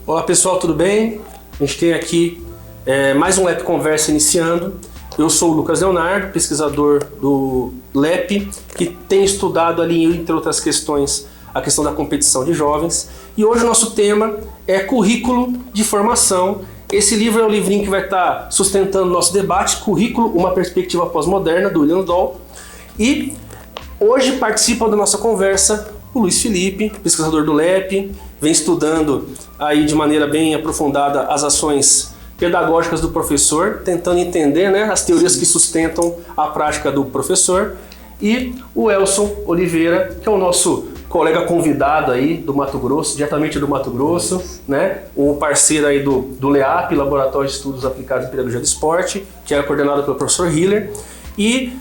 Olá pessoal, tudo bem? A gente tem aqui mais um LEP Conversa iniciando. Eu sou o Lucas Leonardo, pesquisador do LEP, que tem estudado ali, entre outras questões, a questão da competição de jovens. E hoje o nosso tema é currículo de formação. Esse livro é o livrinho que vai estar sustentando o nosso debate, Currículo, uma perspectiva pós-moderna, do William Doll. E hoje participam da nossa conversa o Luiz Felipe, pesquisador do LEP, vem estudando aí de maneira bem aprofundada as ações pedagógicas do professor, tentando entender, né, as teorias que sustentam a prática do professor. E o Elson Oliveira, que é o nosso colega convidado aí do Mato Grosso, diretamente do Mato Grosso, né? O parceiro aí do LEAP, Laboratório de Estudos Aplicados em Pedagogia do Esporte, que é coordenado pelo professor Hiller. E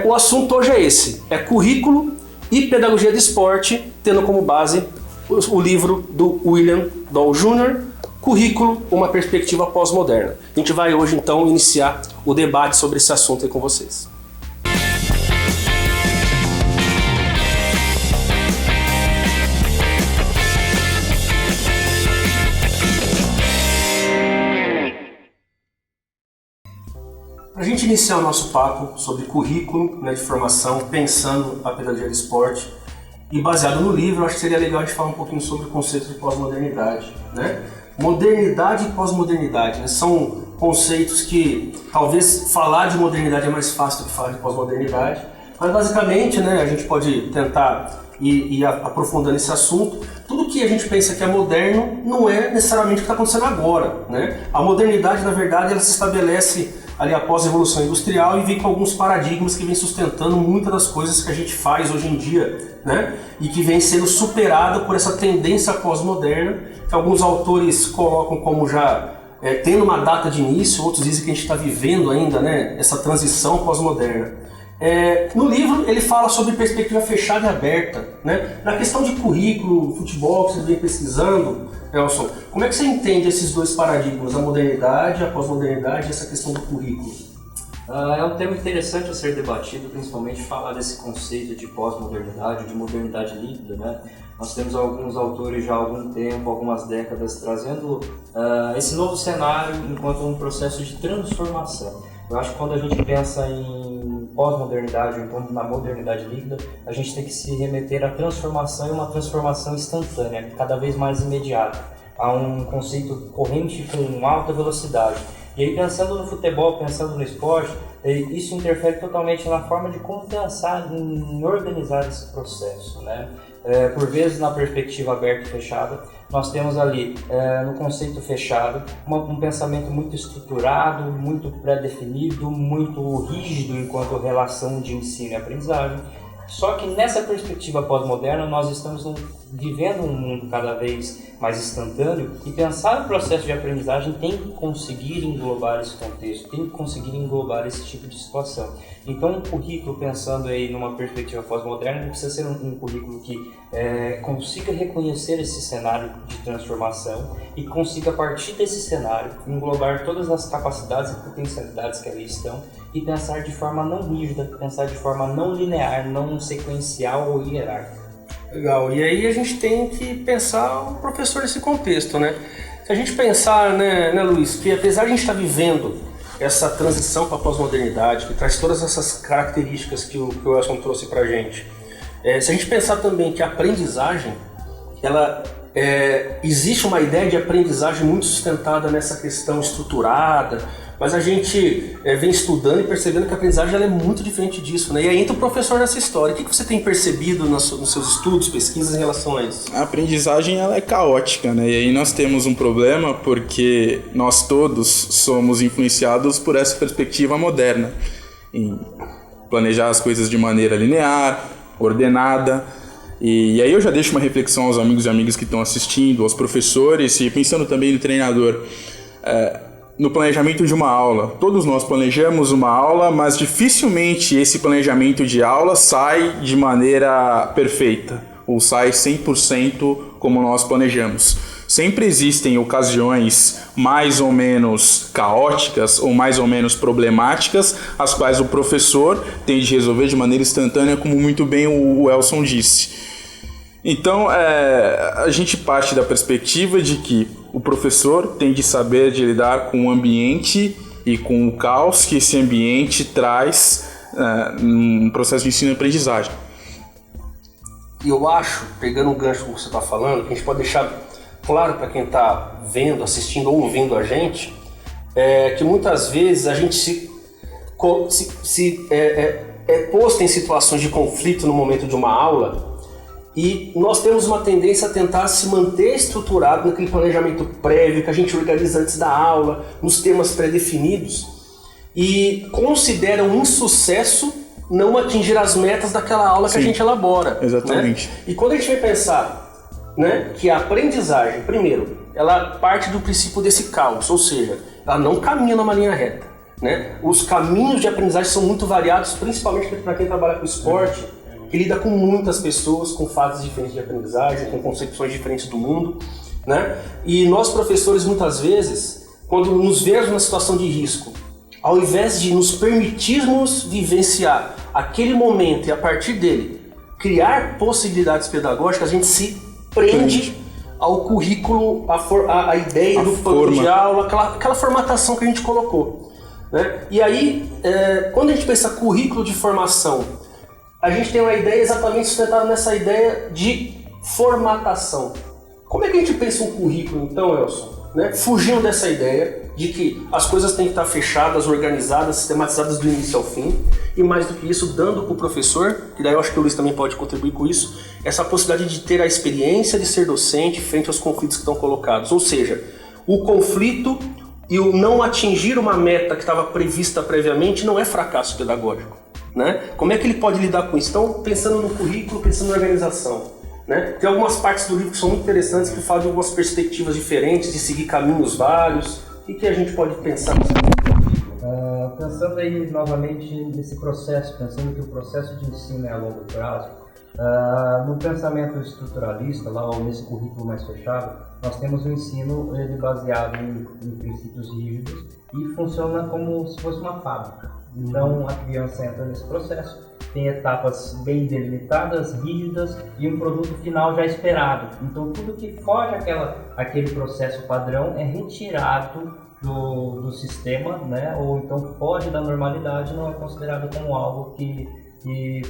o assunto hoje é esse, é currículo e pedagogia do esporte, tendo como base o livro do William Doll Jr., Currículo, uma perspectiva pós-moderna. A gente vai hoje então iniciar o debate sobre esse assunto aí com vocês. Para a gente iniciar o nosso papo sobre currículo, né, de formação, pensando a pedagogia do esporte, e baseado no livro, eu acho que seria legal a gente falar um pouquinho sobre o conceito de pós-modernidade, né? Modernidade e pós-modernidade, né? São conceitos que talvez falar de modernidade é mais fácil do que falar de pós-modernidade, mas basicamente, né, a gente pode tentar ir aprofundando esse assunto. Tudo que a gente pensa que é moderno não é necessariamente o que está acontecendo agora, né? A modernidade, na verdade, ela se estabelece ali após a Revolução Industrial e vem com alguns paradigmas que vem sustentando muitas das coisas que a gente faz hoje em dia, né? E que vem sendo superado por essa tendência pós-moderna, que alguns autores colocam como já tendo uma data de início, outros dizem que a gente está vivendo ainda, né, essa transição pós-moderna. No livro ele fala sobre perspectiva fechada e aberta, né? Na questão de currículo, futebol, que você vem pesquisando, Elson, como é que você entende esses dois paradigmas, a modernidade, a pós-modernidade e essa questão do currículo? É um tema interessante a ser debatido, principalmente falar desse conceito de pós-modernidade, de modernidade líquida, né? Nós temos alguns autores já há algum tempo, algumas décadas, trazendo esse novo cenário enquanto um processo de transformação. Eu acho que quando a gente pensa em pós-modernidade, ou então na modernidade líquida, a gente tem que se remeter à transformação e uma transformação instantânea, cada vez mais imediata, a um conceito corrente com alta velocidade. E aí, pensando no futebol, pensando no esporte, isso interfere totalmente na forma de como pensar em organizar esse processo, né? Por vezes, na perspectiva aberta e fechada, nós temos ali, no conceito fechado, um pensamento muito estruturado, muito pré-definido, muito rígido enquanto relação de ensino e aprendizagem. Só que nessa perspectiva pós-moderna nós estamos vivendo um mundo cada vez mais instantâneo e pensar o processo de aprendizagem tem que conseguir englobar esse contexto, tem que conseguir englobar esse tipo de situação. Então um currículo, pensando aí numa perspectiva pós-moderna, precisa ser um currículo que consiga reconhecer esse cenário de transformação e consiga, a partir desse cenário, englobar todas as capacidades e potencialidades que ali estão e pensar de forma não rígida, pensar de forma não linear, não sequencial ou hierárquica. Legal, e aí a gente tem que pensar o professor nesse contexto, né? Se a gente pensar, né, Luiz, que apesar de a gente estar vivendo essa transição para a pós-modernidade, que traz todas essas características que o Elson trouxe para a gente, se a gente pensar também que a aprendizagem, ela existe uma ideia de aprendizagem muito sustentada nessa questão estruturada, mas a gente vem estudando e percebendo que a aprendizagem ela é muito diferente disso, né? E aí entra o professor nessa história. O que você tem percebido nos seus estudos, pesquisas em relação a isso? A aprendizagem ela é caótica, né? E aí nós temos um problema porque nós todos somos influenciados por essa perspectiva moderna, em planejar as coisas de maneira linear, ordenada. E aí eu já deixo uma reflexão aos amigos e amigas que estão assistindo, aos professores e pensando também no treinador. No planejamento de uma aula. Todos nós planejamos uma aula, mas dificilmente esse planejamento de aula sai de maneira perfeita, ou sai 100% como nós planejamos. Sempre existem ocasiões mais ou menos caóticas ou mais ou menos problemáticas, as quais o professor tem de resolver de maneira instantânea, como muito bem o Elson disse. Então, a gente parte da perspectiva de que o professor tem de saber de lidar com o ambiente e com o caos que esse ambiente traz num processo de ensino e aprendizagem. E eu acho, pegando o gancho que você está falando, que a gente pode deixar claro para quem está vendo, assistindo ou ouvindo a gente, que muitas vezes a gente é posto em situações de conflito no momento de uma aula e nós temos uma tendência a tentar se manter estruturado naquele planejamento prévio que a gente organiza antes da aula, nos temas pré-definidos, e considera um insucesso não atingir as metas daquela aula que a gente elabora. Exatamente. Né? E quando a gente vai pensar, né, que a aprendizagem, primeiro, ela parte do princípio desse caos, ou seja, ela não caminha numa linha reta. Né? Os caminhos de aprendizagem são muito variados, principalmente para quem trabalha com esporte, que lida com muitas pessoas, com fases diferentes de aprendizagem, com concepções diferentes do mundo. Né? E nós, professores, muitas vezes, quando nos vemos numa situação de risco, ao invés de nos permitirmos vivenciar aquele momento e a partir dele criar possibilidades pedagógicas, a gente se prende ao currículo, a ideia do plano de aula, aquela formatação que a gente colocou. Né? E aí, quando a gente pensa currículo de formação, a gente tem uma ideia exatamente sustentada nessa ideia de formatação. Como é que a gente pensa um currículo, então, Elson? Né? Fugindo dessa ideia de que as coisas têm que estar fechadas, organizadas, sistematizadas do início ao fim, e mais do que isso, dando para o professor, que daí eu acho que o Luiz também pode contribuir com isso, essa possibilidade de ter a experiência de ser docente frente aos conflitos que estão colocados. Ou seja, o conflito e o não atingir uma meta que estava prevista previamente não é fracasso pedagógico. Né? Como é que ele pode lidar com isso? Então, pensando no currículo, pensando na organização. Né? Tem algumas partes do livro que são muito interessantes, que falam de algumas perspectivas diferentes, de seguir caminhos vários. O que a gente pode pensar? Pensando aí novamente nesse processo, pensando que o processo de ensino é a longo prazo, no pensamento estruturalista, lá ou nesse currículo mais fechado, nós temos um ensino baseado em princípios rígidos e funciona como se fosse uma fábrica. Então a criança entra nesse processo, tem etapas bem delimitadas, rígidas e um produto final já esperado. Então tudo que foge aquele processo padrão é retirado do sistema, né? Ou então foge da normalidade, não é considerado como algo que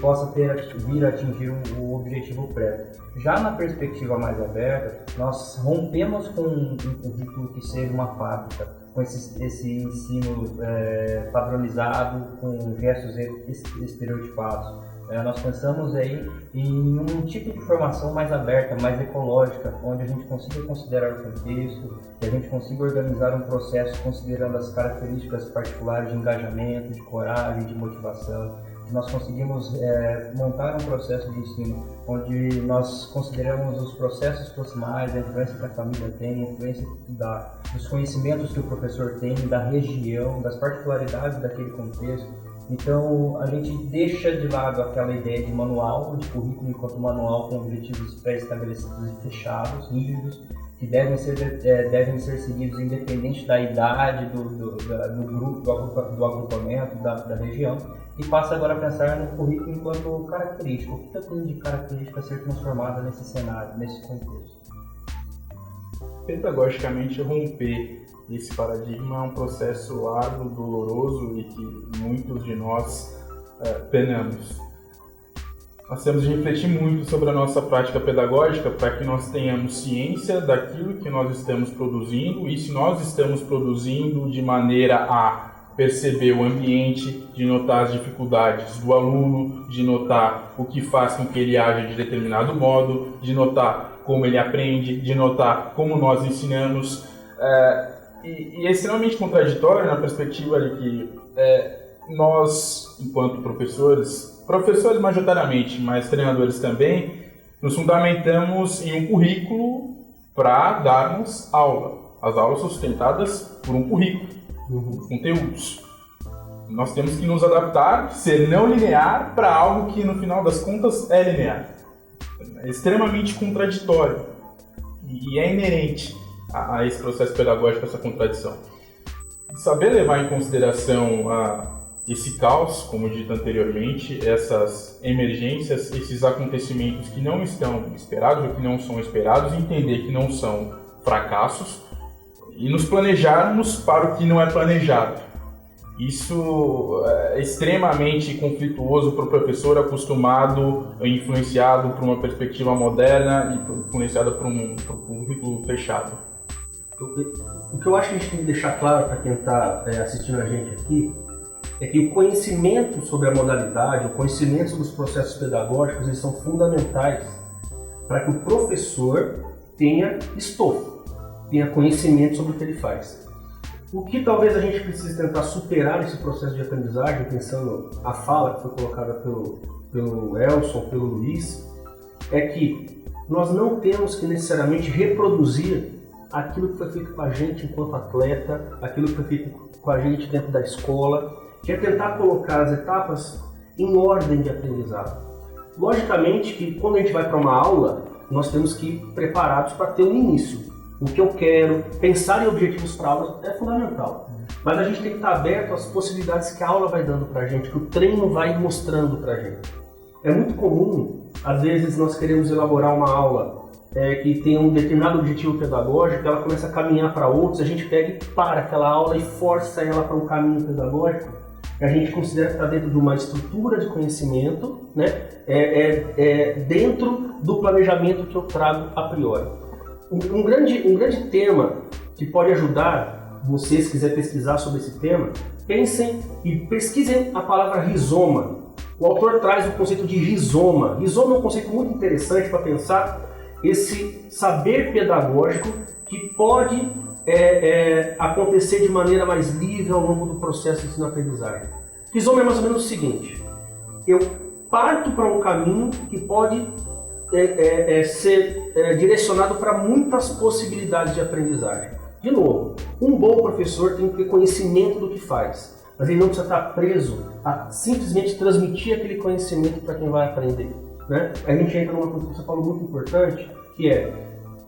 possa vir a atingir o objetivo prévio. Já na perspectiva mais aberta, nós rompemos com um currículo que seja uma fábrica, com esse ensino padronizado, com gestos estereotipados. Nós pensamos aí em um tipo de formação mais aberta, mais ecológica, onde a gente consiga considerar o contexto, que a gente consiga organizar um processo considerando as características particulares de engajamento, de coragem, de motivação. Nós conseguimos montar um processo de ensino onde nós consideramos os processos proximais, a influência que a família tem, a influência dos conhecimentos que o professor tem, da região, das particularidades daquele contexto. Então, a gente deixa de lado aquela ideia de manual, de currículo enquanto manual com objetivos pré-estabelecidos e fechados, rígidos, que devem ser seguidos independente da idade, do grupo, do agrupamento, da região, e passa agora a pensar no currículo enquanto característica. O que eu tenho de característica a ser transformada nesse cenário, nesse contexto? Pedagogicamente, romper esse paradigma é um processo árduo, doloroso e que muitos de nós penamos. Nós temos de refletir muito sobre a nossa prática pedagógica para que nós tenhamos ciência daquilo que nós estamos produzindo e se nós estamos produzindo de maneira a perceber o ambiente, de notar as dificuldades do aluno, de notar o que faz com que ele age de determinado modo, de notar como ele aprende, de notar como nós ensinamos. E é extremamente contraditório na perspectiva de que nós, enquanto professores majoritariamente, mas treinadores também, nos fundamentamos em um currículo para darmos aula. As aulas são sustentadas por um currículo, por conteúdos. Nós temos que nos adaptar, ser não linear, para algo que no final das contas é linear. É extremamente contraditório e é inerente a esse processo pedagógico, essa contradição. Saber levar em consideração esse caos, como dito anteriormente, essas emergências, esses acontecimentos que não estão esperados ou que não são esperados, entender que não são fracassos, e nos planejarmos para o que não é planejado. Isso é extremamente conflituoso para o professor acostumado, influenciado por uma perspectiva moderna e influenciado por um currículo fechado. O que eu acho que a gente tem que deixar claro para quem está assistindo a gente aqui é que o conhecimento sobre a modalidade, o conhecimento sobre os processos pedagógicos, eles são fundamentais para que o professor tenha estofo, tenha conhecimento sobre o que ele faz. O que talvez a gente precise tentar superar nesse processo de aprendizagem, pensando a fala que foi colocada pelo Elson, pelo Luiz, é que nós não temos que necessariamente reproduzir aquilo que foi feito com a gente enquanto atleta, aquilo que foi feito com a gente dentro da escola, que é tentar colocar as etapas em ordem de aprendizado. Logicamente que quando a gente vai para uma aula, nós temos que ir preparados para ter um início. O que eu quero, pensar em objetivos para a aula é fundamental. Mas a gente tem que estar aberto às possibilidades que a aula vai dando para a gente, que o treino vai mostrando para a gente. É muito comum, às vezes, nós queremos elaborar uma aula que tem um determinado objetivo pedagógico, ela começa a caminhar para outros, a gente pega e para aquela aula e força ela para um caminho pedagógico que a gente considera que está dentro de uma estrutura de conhecimento, né? Dentro do planejamento que eu trago a priori. Um grande tema que pode ajudar vocês, se quiserem pesquisar sobre esse tema, pensem e pesquisem a palavra rizoma. O autor traz o conceito de rizoma. Rizoma é um conceito muito interessante para pensar esse saber pedagógico que pode acontecer de maneira mais livre ao longo do processo de ensino-aprendizagem. Rizoma é mais ou menos o seguinte: eu parto para um caminho que pode ser direcionado para muitas possibilidades de aprendizagem. De novo, um bom professor tem que ter conhecimento do que faz, mas ele não precisa estar preso a simplesmente transmitir aquele conhecimento para quem vai aprender, né? A gente entra numa coisa que você falou muito importante, que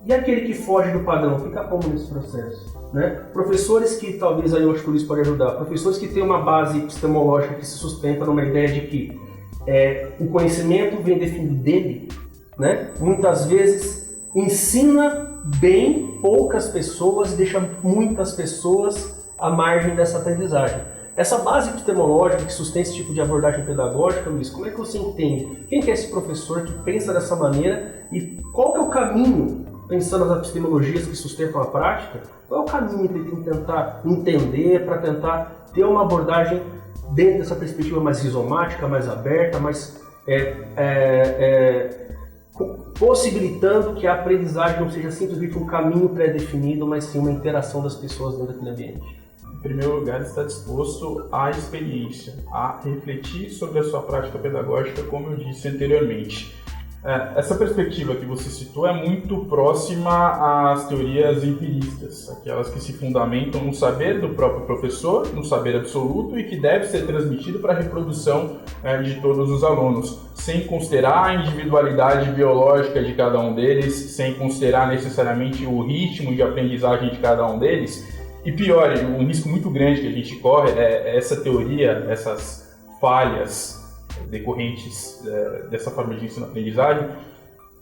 e aquele que foge do padrão, fica como nesse processo? Né? Professores que, talvez aí eu acho que o Luiz pode ajudar, professores que têm uma base epistemológica que se sustenta numa ideia de que o conhecimento vem definido dele, né? Muitas vezes ensina bem poucas pessoas e deixa muitas pessoas à margem dessa aprendizagem. Essa base epistemológica que sustenta esse tipo de abordagem pedagógica, Luiz, como é que você entende? Quem que é esse professor que pensa dessa maneira e qual que é o caminho, pensando nas epistemologias que sustentam a prática, qual é o caminho que ele tem que tentar entender para tentar ter uma abordagem dentro dessa perspectiva mais rizomática, mais aberta, mais possibilitando que a aprendizagem não seja simplesmente um caminho pré-definido, mas sim uma interação das pessoas dentro daquele ambiente? Em primeiro lugar, está disposto à experiência, a refletir sobre a sua prática pedagógica, como eu disse anteriormente. Essa perspectiva que você citou é muito próxima às teorias empiristas, aquelas que se fundamentam no saber do próprio professor, no saber absoluto e que deve ser transmitido para a reprodução de todos os alunos, sem considerar a individualidade biológica de cada um deles, sem considerar necessariamente o ritmo de aprendizagem de cada um deles. E pior, um risco muito grande que a gente corre é essa teoria, essas falhas decorrentes dessa forma de ensino-aprendizagem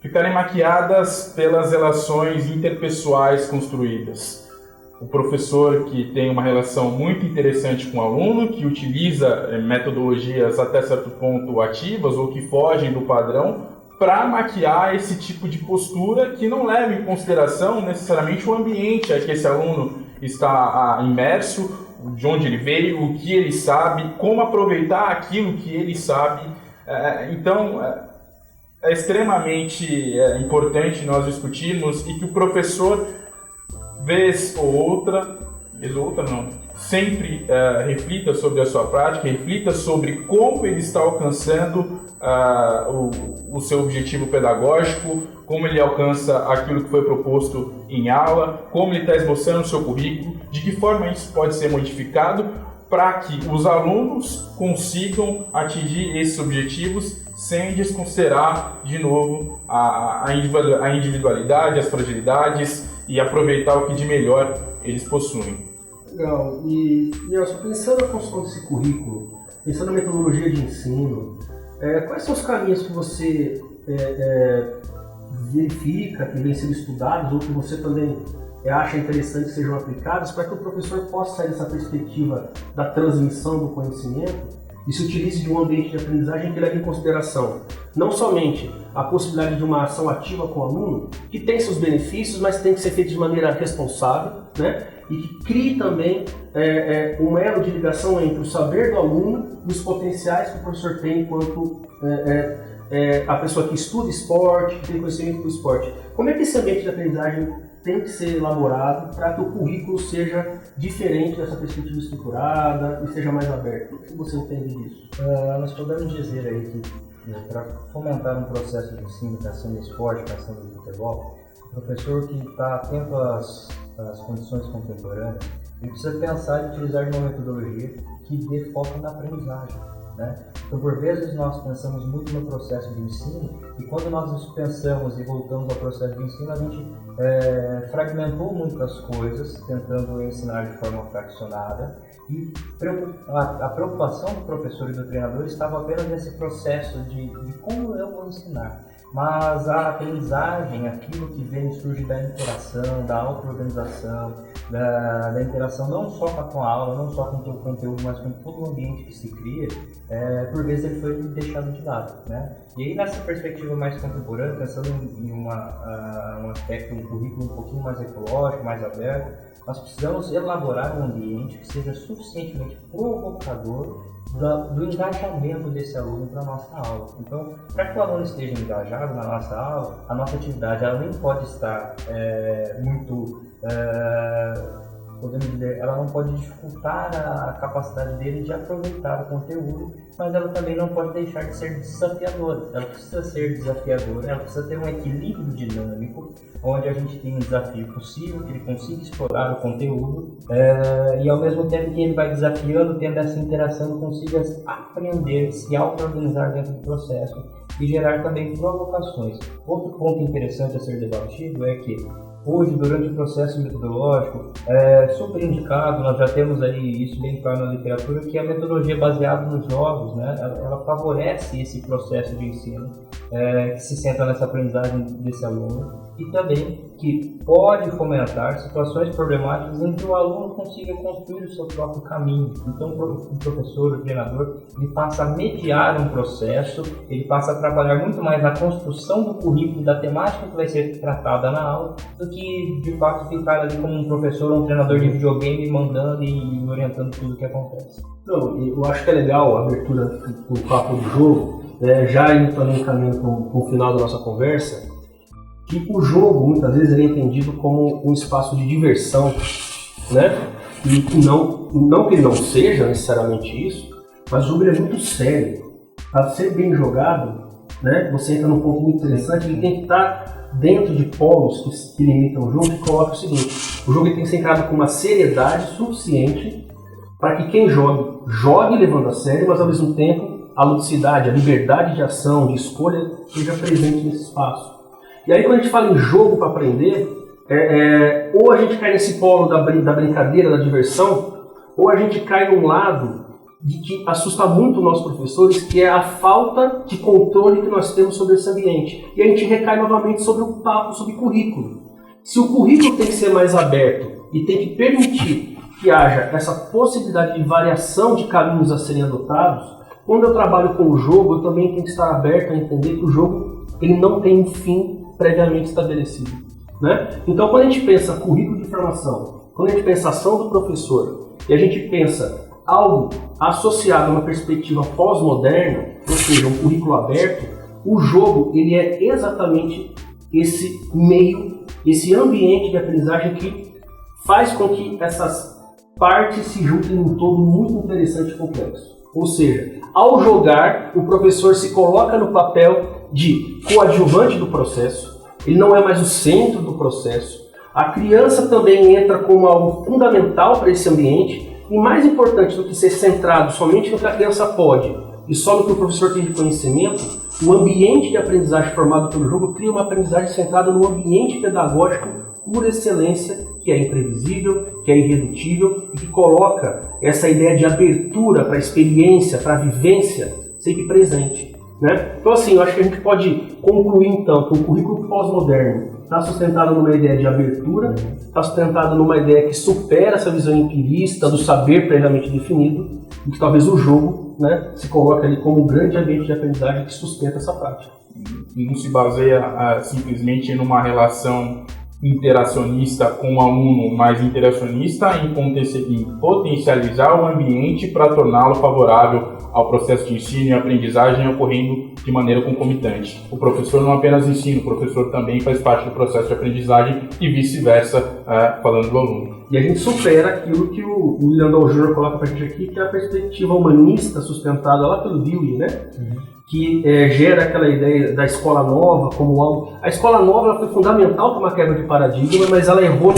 ficarem maquiadas pelas relações interpessoais construídas. O professor que tem uma relação muito interessante com o aluno, que utiliza metodologias até certo ponto ativas ou que fogem do padrão para maquiar esse tipo de postura que não leva em consideração necessariamente o ambiente a que esse aluno está imerso, de onde ele veio, o que ele sabe, como aproveitar aquilo que ele sabe. Então, é extremamente importante nós discutirmos e que o professor, vez ou outra não, sempre reflita sobre a sua prática, reflita sobre como ele está alcançando o seu objetivo pedagógico, como ele alcança aquilo que foi proposto em aula, como ele está esboçando o seu currículo, de que forma isso pode ser modificado para que os alunos consigam atingir esses objetivos sem desconsiderar, de novo, a individualidade, as fragilidades e aproveitar o que de melhor eles possuem. Legal. E Nelson, pensando na construção desse currículo, pensando na metodologia de ensino, quais são os caminhos que você verifica, que vêm sendo estudados ou que você também acha interessante que sejam aplicadas para que o professor possa sair dessa perspectiva da transmissão do conhecimento e se utilize de um ambiente de aprendizagem que leve em consideração não somente a possibilidade de uma ação ativa com o aluno, que tem seus benefícios, mas tem que ser feito de maneira responsável, né? E que crie também um elo de ligação entre o saber do aluno e os potenciais que o professor tem enquanto a pessoa que estuda esporte, que tem conhecimento do esporte. Como é que esse ambiente de aprendizagem tem que ser elaborado para que o currículo seja diferente dessa perspectiva estruturada e seja mais aberto? O que você entende disso? Nós podemos dizer aí que para fomentar um processo de ensino, pensando no esporte, pensando no futebol, o professor que está atento às condições contemporâneas, ele precisa pensar e utilizar de uma metodologia que dê foco na aprendizagem, né? Então, por vezes, nós pensamos muito no processo de ensino e quando nós pensamos e voltamos ao processo de ensino, a gente fragmentou muitas coisas, tentando ensinar de forma fraccionada e a preocupação do professor e do treinador estava apenas nesse processo de como eu vou ensinar. Mas a aprendizagem, aquilo que vem surge da interação, da auto-organização, da interação não só com a tua aula, não só com o teu conteúdo, mas com todo o ambiente que se cria, por vezes ele foi deixado de lado, né? E aí nessa perspectiva mais contemporânea, pensando em um aspecto, um currículo um pouquinho mais ecológico, mais aberto, nós precisamos elaborar um ambiente que seja suficientemente provocador do engajamento desse aluno para a nossa aula. Então, para que o aluno esteja engajado na nossa aula, a nossa atividade ela nem pode estar podemos dizer, ela não pode dificultar a capacidade dele de aproveitar o conteúdo, mas ela também não pode deixar de ser desafiadora. Ela precisa ser desafiadora, ela precisa ter um equilíbrio dinâmico, onde a gente tem um desafio possível, que ele consiga explorar o conteúdo, e ao mesmo tempo que ele vai desafiando, tendo essa interação, ele consiga aprender, se auto-organizar dentro do processo e gerar também provocações. Outro ponto interessante a ser debatido é que hoje, durante o processo metodológico, super indicado, nós já temos aí isso bem claro na literatura, que a metodologia baseada nos jogos, né, ela favorece esse processo de ensino, que se centra nessa aprendizagem desse aluno, e também que pode fomentar situações problemáticas em que o aluno consiga construir o seu próprio caminho. Então, o professor, o treinador, ele passa a mediar um processo, ele passa a trabalhar muito mais na construção do currículo e da temática que vai ser tratada na aula, do que, de fato, ficar ali como um professor ou um treinador de videogame mandando e orientando tudo o que acontece. Não, eu acho que é legal a abertura do papo do jogo, já indo também caminhando para o final da nossa conversa, que o jogo, muitas vezes, ele é entendido como um espaço de diversão, né? E não que ele não seja necessariamente isso, mas o jogo ele é muito sério. Para ser bem jogado, né? Você entra num ponto muito interessante, ele tem que estar dentro de polos que limitam o jogo, que coloca o seguinte: o jogo ele tem que ser encarado com uma seriedade suficiente para que quem jogue levando a sério, mas ao mesmo tempo a ludicidade, a liberdade de ação, de escolha, seja presente nesse espaço. E aí, quando a gente fala em jogo para aprender, ou a gente cai nesse polo da brincadeira, da diversão, ou a gente cai num lado de que assusta muito nós professores, que é a falta de controle que nós temos sobre esse ambiente. E a gente recai novamente sobre o papo, sobre currículo. Se o currículo tem que ser mais aberto e tem que permitir que haja essa possibilidade de variação de caminhos a serem adotados, quando eu trabalho com o jogo, eu também tenho que estar aberto a entender que o jogo ele não tem um fim previamente estabelecido, né? Então, quando a gente pensa currículo de formação, quando a gente pensa ação do professor e a gente pensa algo associado a uma perspectiva pós-moderna, ou seja, um currículo aberto, o jogo ele é exatamente esse meio, esse ambiente de aprendizagem que faz com que essas partes se juntem num todo muito interessante e complexo. Ou seja, ao jogar, o professor se coloca no papel de coadjuvante do processo, ele não é mais o centro do processo. A criança também entra como algo fundamental para esse ambiente, e mais importante do que ser centrado somente no que a criança pode e só no que o professor tem de conhecimento, o ambiente de aprendizagem formado pelo jogo cria uma aprendizagem centrada no ambiente pedagógico por excelência, que é imprevisível, que é irredutível e que coloca essa ideia de abertura para a experiência, para a vivência, sempre presente, né? Então, assim, eu acho que a gente pode concluir, então, que o currículo pós-moderno está sustentada numa ideia de abertura, está sustentada numa ideia que supera essa visão empirista do saber previamente definido, e que talvez o jogo, né, se coloque ali como um grande ambiente de aprendizagem que sustenta essa prática. Não se baseia simplesmente numa relação interacionista com o aluno, mas interacionista em potencializar o ambiente para torná-lo favorável ao processo de ensino e aprendizagem ocorrendo de maneira concomitante. O professor não apenas ensina, o professor também faz parte do processo de aprendizagem e vice-versa, falando do aluno. E a gente supera aquilo que o William Dahl Jr. coloca para a gente aqui, que é a perspectiva humanista sustentada lá pelo Dewey, né? Que gera aquela ideia da escola nova como algo... A escola nova ela foi fundamental para uma quebra de paradigma, mas ela errou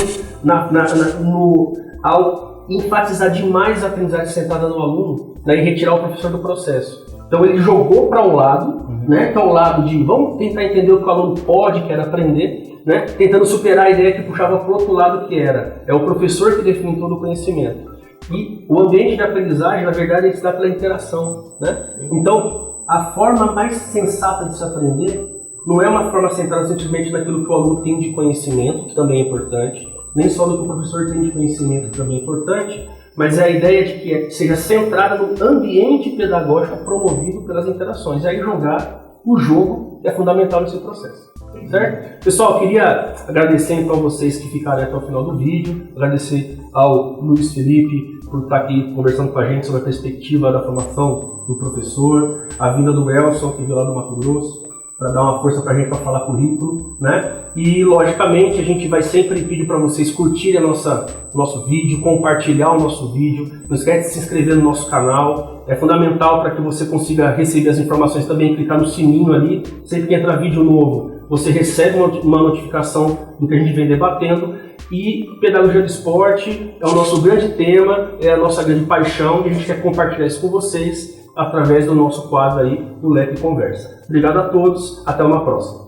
ao enfatizar demais a aprendizagem sentada no aluno, né, e retirar o professor do processo. Então ele jogou para um lado, né, que é o lado de vamos tentar entender o que o aluno pode, quer aprender, né, tentando superar a ideia que puxava para o outro lado, que é o professor que define todo o conhecimento. E o ambiente de aprendizagem, na verdade, ele se dá pela interação, né? Então, a forma mais sensata de se aprender não é uma forma centrada simplesmente naquilo que o aluno tem de conhecimento, que também é importante, nem só no que o professor tem de conhecimento, que também é importante, mas é a ideia de que seja centrada no ambiente pedagógico promovido pelas interações. E aí jogar o jogo é fundamental nesse processo. Certo? Pessoal, eu queria agradecer então a vocês que ficaram até o final do vídeo, agradecer ao Luiz Felipe por estar aqui conversando com a gente sobre a perspectiva da formação do professor, a vinda do Elson, que veio lá do Mato Grosso, para dar uma força para a gente para falar currículo, né? E logicamente a gente vai sempre pedir para vocês curtirem nosso vídeo, compartilhar o nosso vídeo, não esquece de se inscrever no nosso canal, é fundamental para que você consiga receber as informações também, clicar no sininho ali, sempre que entrar vídeo novo, você recebe uma notificação do que a gente vem debatendo. E pedagogia do esporte é o nosso grande tema, é a nossa grande paixão, e a gente quer compartilhar isso com vocês através do nosso quadro aí do LEP Conversa. Obrigado a todos, até uma próxima.